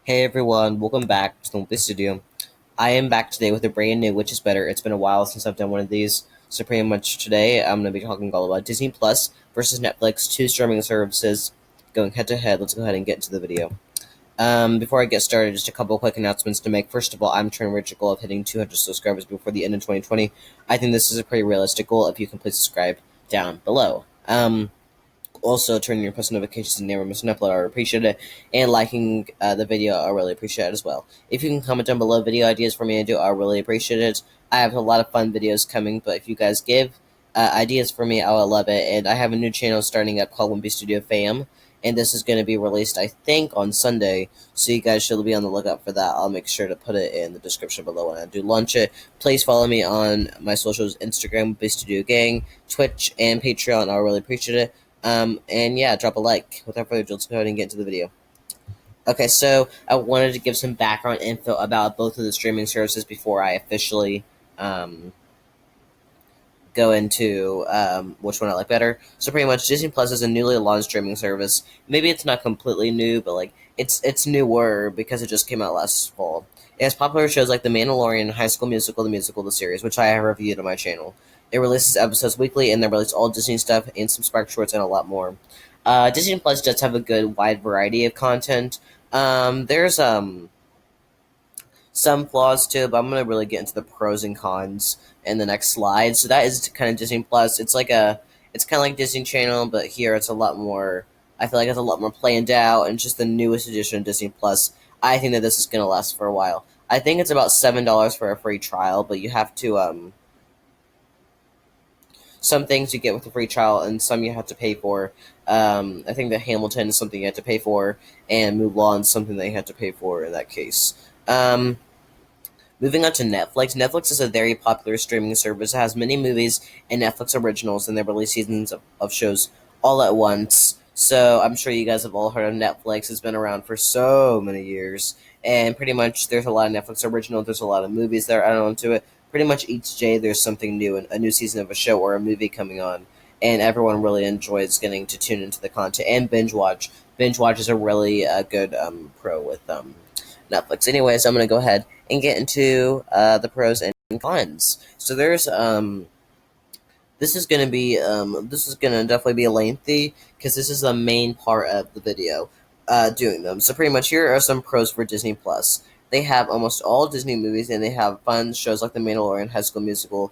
Hey everyone, welcome back to the studio. I am back today with a brand new Which is Better. It's been a while since I've done one of these, so pretty much today I'm going to be talking all about Disney Plus versus Netflix, two streaming services going head to head. Let's go ahead and get into the video. Before I get started, just a couple quick announcements to make. First of all, I'm trying to reach a goal of hitting 200 subscribers before the end of 2020. I think this is a pretty realistic goal if you can please subscribe down below. Also, turning your post notifications and never miss an upload, I would appreciate it. And liking the video, I really appreciate it as well. If you can comment down below video ideas for me to do, I really appreciate it. I have a lot of fun videos coming, but if you guys give ideas for me, I will love it. And I have a new channel starting up called Wimpy Studio Fam, and this is going to be released, I think, on Sunday. So you guys should be on the lookout for that. I'll make sure to put it in the description below when I do launch it. Please follow me on my socials: Instagram, Wimpy Studio Gang, Twitch, and Patreon. I really appreciate it. And yeah, drop a like. Without further ado, let's go ahead and get into the video. Okay, so I wanted to give some background info about both of the streaming services before I officially go into which one I like better. So pretty much, Disney Plus is a newly launched streaming service. Maybe it's not completely new, but like it's newer because it just came out last fall. It has popular shows like The Mandalorian, High School Musical, the series, which I have reviewed on my channel. It releases episodes weekly, and they release all Disney stuff and some Spark Shorts and a lot more. Disney Plus does have a good wide variety of content. There's some flaws too, but I'm gonna really get into the pros and cons in the next slide. So that is kind of Disney Plus. It's kind of like Disney Channel, but here it's a lot more. I feel like it's a lot more planned out, and just the newest edition of Disney Plus. I think that this is gonna last for a while. I think it's about $7 for a free trial, but you have to some things you get with a free trial, and some you have to pay for. I think that Hamilton is something you have to pay for, and Mulan is something that you have to pay for in that case. Moving on to Netflix. Netflix is a very popular streaming service. It has many movies and Netflix originals, and they release seasons of shows all at once. So I'm sure you guys have all heard of Netflix. It's been around for so many years, and pretty much there's a lot of Netflix originals. There's a lot of movies that are added onto it. Pretty much each day there's something new, a new season of a show or a movie coming on, and everyone really enjoys getting to tune into the content and binge watch. Binge watch is a really good pro with Netflix. Anyways, I'm gonna go ahead and get into the pros and cons. So there's this is gonna definitely be lengthy because this is the main part of the video doing them. So pretty much here are some pros for Disney Plus. They have almost all Disney movies, and they have fun shows like The Mandalorian, High School Musical,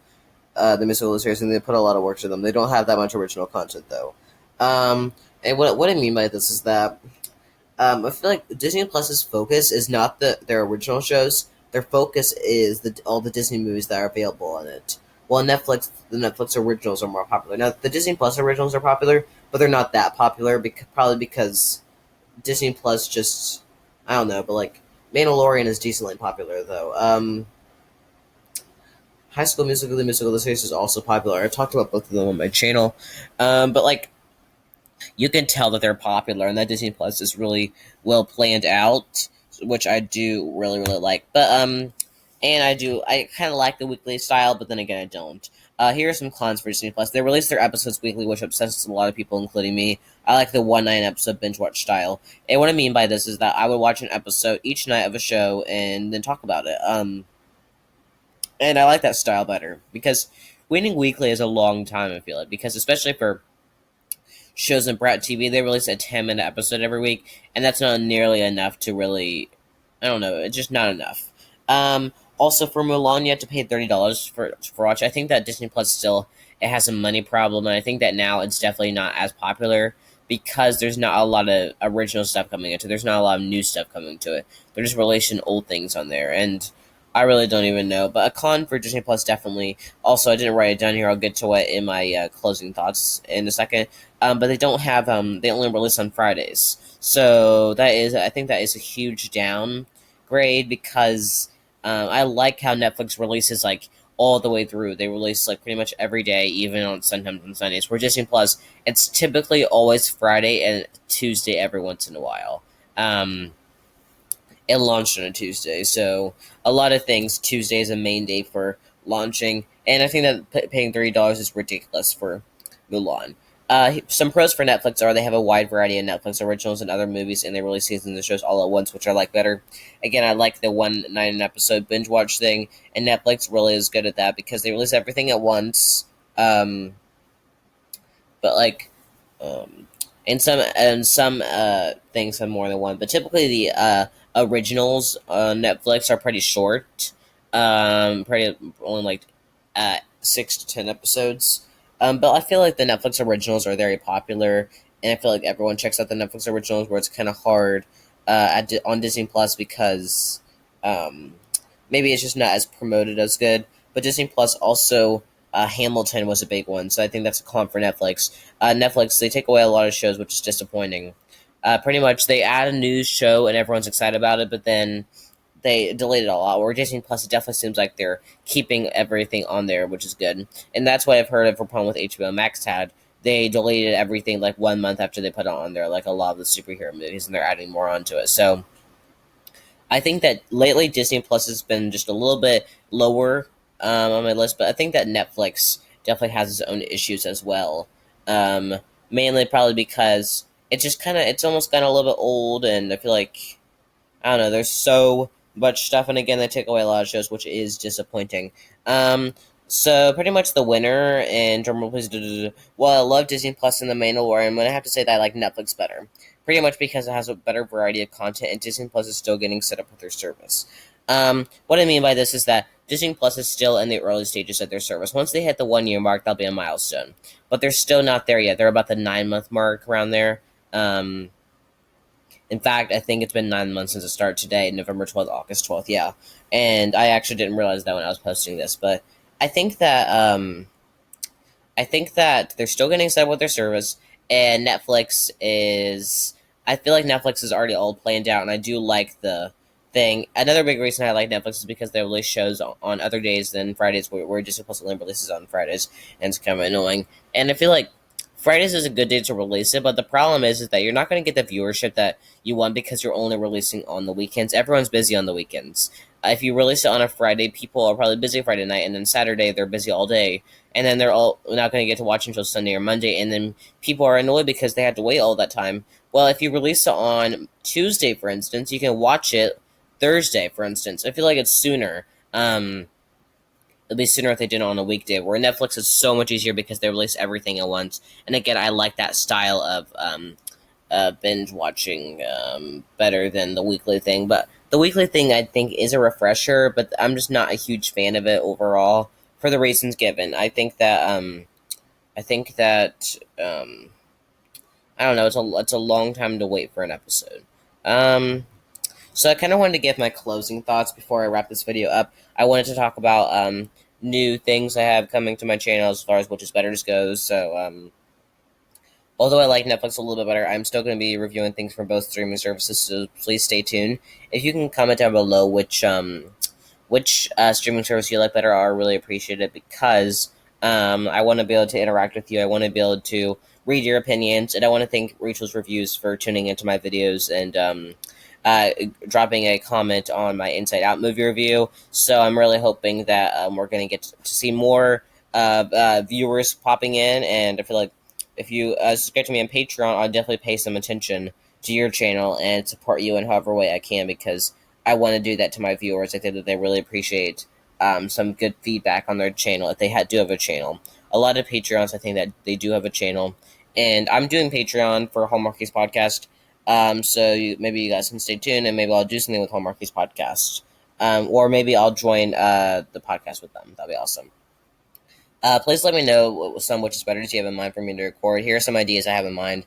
the musical series, and they put a lot of work to them. They don't have that much original content though. And what I mean by this is that I feel like Disney Plus's focus is not their original shows. Their focus is all the Disney movies that are available on it. While the Netflix originals are more popular. Now, the Disney Plus originals are popular, but they're not that popular, probably because Disney Plus just, I don't know, but like, Mandalorian is decently popular, though. High School Musical, the series is also popular. I talked about both of them on my channel. But like, you can tell that they're popular and that Disney Plus is really well planned out, which I do really like. But I kind of like the weekly style, but then again I don't. Here are some cons for Disney Plus. They release their episodes weekly, which obsesses a lot of people, including me. I like the one night episode binge watch style, and what I mean by this is that I would watch an episode each night of a show and then talk about it. And I like that style better because waiting weekly is a long time. I feel like because especially for shows in Brat TV, they release a 10-minute episode every week, and that's not nearly enough to really. I don't know. It's just not enough. Also, for Mulan, you have to pay $30 for watch. I think that Disney Plus still it has a money problem, and I think that now it's definitely not as popular because there's not a lot of original stuff coming into it. There's not a lot of new stuff coming to it. They're just releasing old things on there, and I really don't even know. But a con for Disney Plus definitely. Also, I didn't write it down here. I'll get to it in my closing thoughts in a second. But they don't have. They only release on Fridays, so I think that is a huge downgrade because I like how Netflix releases like all the way through. They release like pretty much every day, even on sometimes on Sundays. Where Disney Plus, it's typically always Friday and Tuesday every once in a while. It launched on a Tuesday, so a lot of things Tuesday is a main day for launching, and I think that paying $30 is ridiculous for Mulan. Some pros for Netflix are they have a wide variety of Netflix originals and other movies, and they release seasons of shows all at once, which I like better. Again, I like the one night an episode binge watch thing, and Netflix really is good at that because they release everything at once. Um, but like, um, and some things have more than one. But typically, the originals on Netflix are pretty short. Pretty only like 6 to 10 episodes. But I feel like the Netflix originals are very popular, and I feel like everyone checks out the Netflix originals, where it's kind of hard on Disney Plus because um, maybe it's just not as promoted as good. But Disney Plus also Hamilton was a big one, so I think that's a comp for Netflix. Netflix, they take away a lot of shows, which is disappointing. Pretty much, they add a new show and everyone's excited about it, but then they delayed it a lot. Where Disney Plus, it definitely seems like they're keeping everything on there, which is good. And that's what I've heard of a problem with HBO Max had. They deleted everything like 1 month after they put it on there, like a lot of the superhero movies, and they're adding more onto it. So I think that lately Disney Plus has been just a little bit lower on my list, but I think that Netflix definitely has its own issues as well. Um, Mainly probably because it's almost gotten a little bit old, and I feel like I don't know. There's so much stuff, and again, they take away a lot of shows, which is disappointing. Um, so pretty much the winner and drumroll please. Well, I love Disney Plus in the main award, and I'm gonna have to say that I like Netflix better. Pretty much because it has a better variety of content, and Disney Plus is still getting set up with their service. What I mean by this is that Disney Plus is still in the early stages of their service. Once they hit the 1 year mark, that'll be a milestone. But they're still not there yet. They're about the 9 month mark around there. In fact, I think it's been 9 months since it started today, November 12th, August 12th, yeah. And I actually didn't realize that when I was posting this, but I think that I think that they're still getting set up with their service, and Netflix is. I feel like Netflix is already all planned out, and I do like the thing. Another big reason I like Netflix is because they release shows on other days than Fridays, where Disney Plus only releases on Fridays, and it's kind of annoying. And I feel like Fridays is a good day to release it, but the problem is that you're not going to get the viewership that you want because you're only releasing on the weekends. Everyone's busy on the weekends. If you release it on a Friday, people are probably busy Friday night, and then Saturday they're busy all day, and then they're all not going to get to watch until Sunday or Monday, and then people are annoyed because they had to wait all that time. Well, if you release it on Tuesday, for instance, you can watch it Thursday, for instance. I feel like it's sooner. It'd be sooner if they did it on a weekday, where Netflix is so much easier because they release everything at once. And again, I like that style of binge watching better than the weekly thing. But the weekly thing, I think, is a refresher, but I'm just not a huge fan of it overall for the reasons given. I think that I don't know. It's a long time to wait for an episode. So I kind of wanted to give my closing thoughts before I wrap this video up. I wanted to talk about new things I have coming to my channel as far as Which Is Better goes. So although I like Netflix a little bit better, I'm still going to be reviewing things from both streaming services. So please stay tuned. If you can comment down below which streaming service you like better, I really appreciate it because I want to be able to interact with you. I want to be able to read your opinions, and I want to thank Rachel's Reviews for tuning into my videos and dropping a comment on my Inside Out movie review. So I'm really hoping that we're going to get to see more viewers popping in, and I feel like if you subscribe to me on Patreon, I'll definitely pay some attention to your channel and support you in however way I can because I want to do that to my viewers. I think that they really appreciate some good feedback on their channel if they do have a channel. A lot of Patreons, I think that they do have a channel, and I'm doing Patreon for Hallmarkies Podcast. So maybe you guys can stay tuned, and maybe I'll do something with Hallmarkies Podcast, or maybe I'll join the podcast with them. That'd be awesome. Please let me know which is better do you have in mind for me to record. Here are some ideas I have in mind.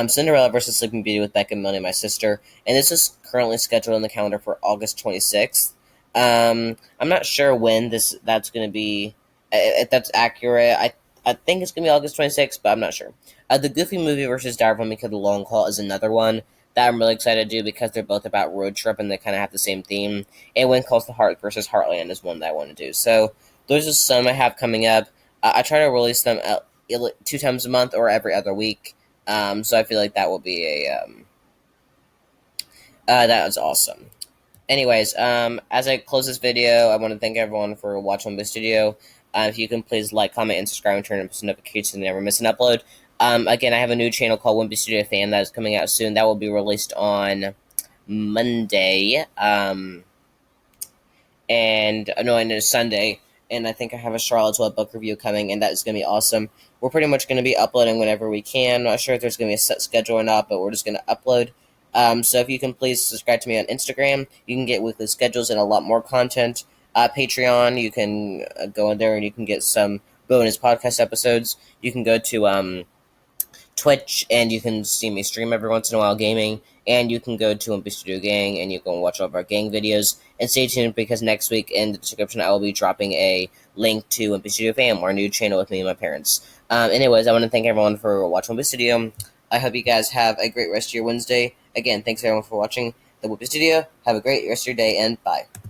Cinderella versus Sleeping Beauty with Becca Milne, my sister, and this is currently scheduled on the calendar for August 26th. I'm not sure when that's going to be, if that's accurate. I think it's going to be August 26th, but I'm not sure. The Goofy Movie versus Diary of a Wimpy Kid: The Long Haul is another one that I'm really excited to do because they're both about road trip and they kind of have the same theme. And When Calls the Heart versus Heartland is one that I want to do. So those are some I have coming up. I try to release them 2 times a month or every other week. So I feel like that will be that was awesome. Anyways, as I close this video, I want to thank everyone for watching this video. If you can please like, comment, and subscribe, and turn on post notifications so you never miss an upload. Again, I have a new channel called Wimpy Studio Fan that is coming out soon. That will be released on Monday. And it's Sunday, and I think I have a Charlotte's Web book review coming, and that is going to be awesome. We're pretty much going to be uploading whenever we can. Not sure if there's going to be a set schedule or not, but we're just going to upload. So if you can please subscribe to me on Instagram, you can get weekly schedules and a lot more content. Patreon, you can go in there and you can get some bonus podcast episodes. You can go to Twitch, and you can see me stream every once in a while gaming, and you can go to Wimpy Studio Gang, and you can watch all of our gang videos, and stay tuned, because next week in the description I will be dropping a link to Wimpy Studio Fam, our new channel with me and my parents. Anyways, I want to thank everyone for watching Wimpy Studio. I hope you guys have a great rest of your Wednesday. Again, thanks everyone for watching the Wimpy Studio. Have a great rest of your day, and bye.